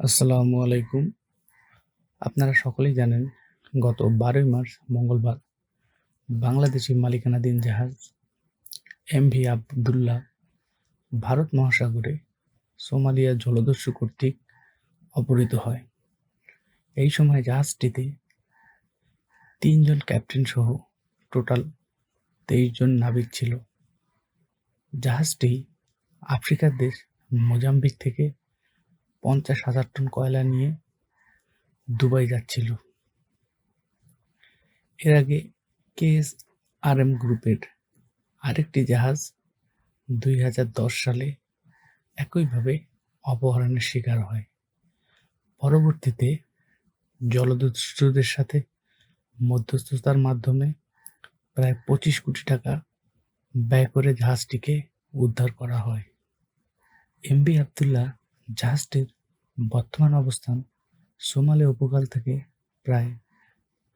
আসসালামু আলাইকুম। আপনারা সকলেই জানেন গত ১২ই মার্চ মঙ্গলবার বাংলাদেশি মালিকানাধীন জাহাজ এমভি আবদুল্লাহ ভারত মহাসাগরে সোমালিয়া জলদস্যু কর্তৃক অপহৃত হয়। এই সময় জাহাজটিতে ৩ জন ক্যাপ্টেন সহ টোটাল ২৩ জন নাবিক ছিল। জাহাজটি আফ্রিকার দেশ মোজাম্বিক থেকে ৫০,০০০ টন কয়লা নিয়ে দুবাই যাচ্ছিল। এর আগে কেএসআরএম গ্রুপের আরেকটি জাহাজ ২০১০ সালে একইভাবে অপহরণের শিকার হয়। পরবর্তীতে জলদস্যুদের সাথে মধ্যস্থতার মাধ্যমে প্রায় ২৫ কোটি টাকা ব্যয় করে জাহাজটিকে উদ্ধার করা হয়। এমভি আবদুল্লাহ জাহাজটির বর্তমান অবস্থান সোমালি উপকূল থেকে প্রায়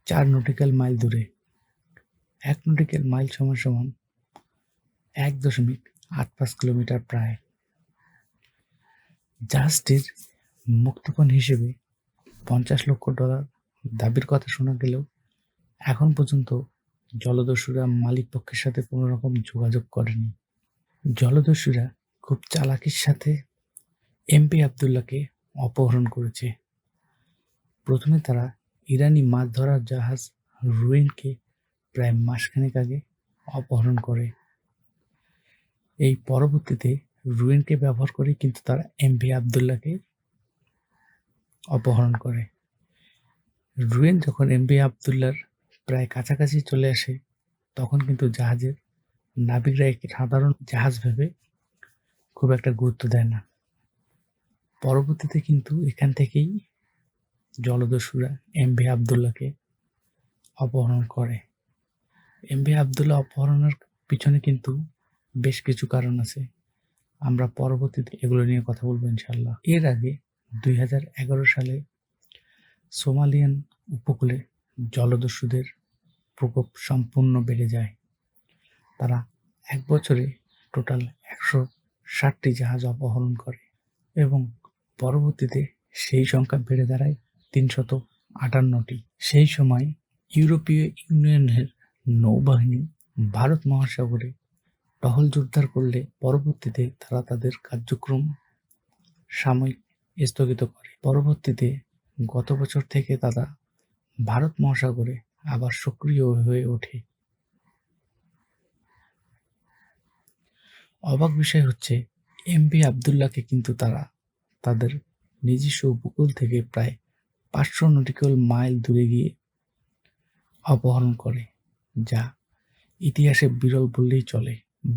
৪ নটিক্যাল মাইল দূরে। ১ নটিক্যাল মাইল সমান ১.৮৫ কিলোমিটার প্রায়। জাহাজটির মুক্তিপণ হিসেবে $৫০ লক্ষ দাবির কথা শোনা গেলেও এখন পর্যন্ত জলদস্যুরা মালিকপক্ষের সাথে কোনো রকম যোগাযোগ করেনি। জলদস্যুরা খুব চালাকির সাথে এমভি আবদুল্লাহকে অপহরণ করেছে। প্রথমে তারা ইরানি মাছ ধরার জাহাজ রুয়েনকে প্রায় মাসখানেক আগে অপহরণ করে। এই পরবর্তীতে রুয়েনকে ব্যবহার করে কিন্তু তারা এমভি আবদুল্লাহকে অপহরণ করে। রুয়েন যখন এমভি আবদুল্লাহর প্রায় কাছাকাছি চলে আসে তখন কিন্তু জাহাজের নাবিকরা একে সাধারণ জাহাজ ভেবে খুব একটা গুরুত্ব দেয় না। পরবর্তীতে কিন্তু এখান থেকেই জলদস্যুরা এমভি আবদুল্লাহকে অপহরণ করে। এমভি আবদুল্লাহ অপহরণের পিছনে কিন্তু বেশ কিছু কারণ আছে। আমরা পরবর্তীতে এগুলো নিয়ে কথা বলবো ইনশাআল্লাহ। এর আগে ২০১১ সালে সোমালিয়ান উপকূলে জলদস্যুদের প্রকোপ সম্পূর্ণ বেড়ে যায়। তারা এক বছরে টোটাল ১৬০টি জাহাজ অপহরণ করে এবং পরবর্তীতে সেই সংখ্যা বেড়ে দাঁড়ায় ৩৫৮টি। সেই সময় ইউরোপীয় ইউনিয়নের নৌবাহিনী ভারত মহাসাগরে টহল জোরদার করলে পরবর্তীতে তারা তাদের কার্যক্রম সাময়িক স্থগিত করে। পরবর্তীতে গত বছর থেকে তারা ভারত মহাসাগরে আবার সক্রিয় হয়ে ওঠে। অবাক বিষয় হচ্ছে এমভি আবদুল্লাহকে কিন্তু তারা তাদের নিজস্ব উপকূল থেকে প্রায় ৫০০ নটিক্যাল মাইল দূরে গিয়ে অপহরণ করে, যা ইতিহাসে বিরল বললেই চলে।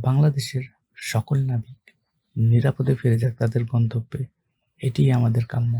বাংলাদেশের সকল নাবিক নিরাপদে ফিরে যাক তাদের গন্তব্যে, এটিই আমাদের কাম্য।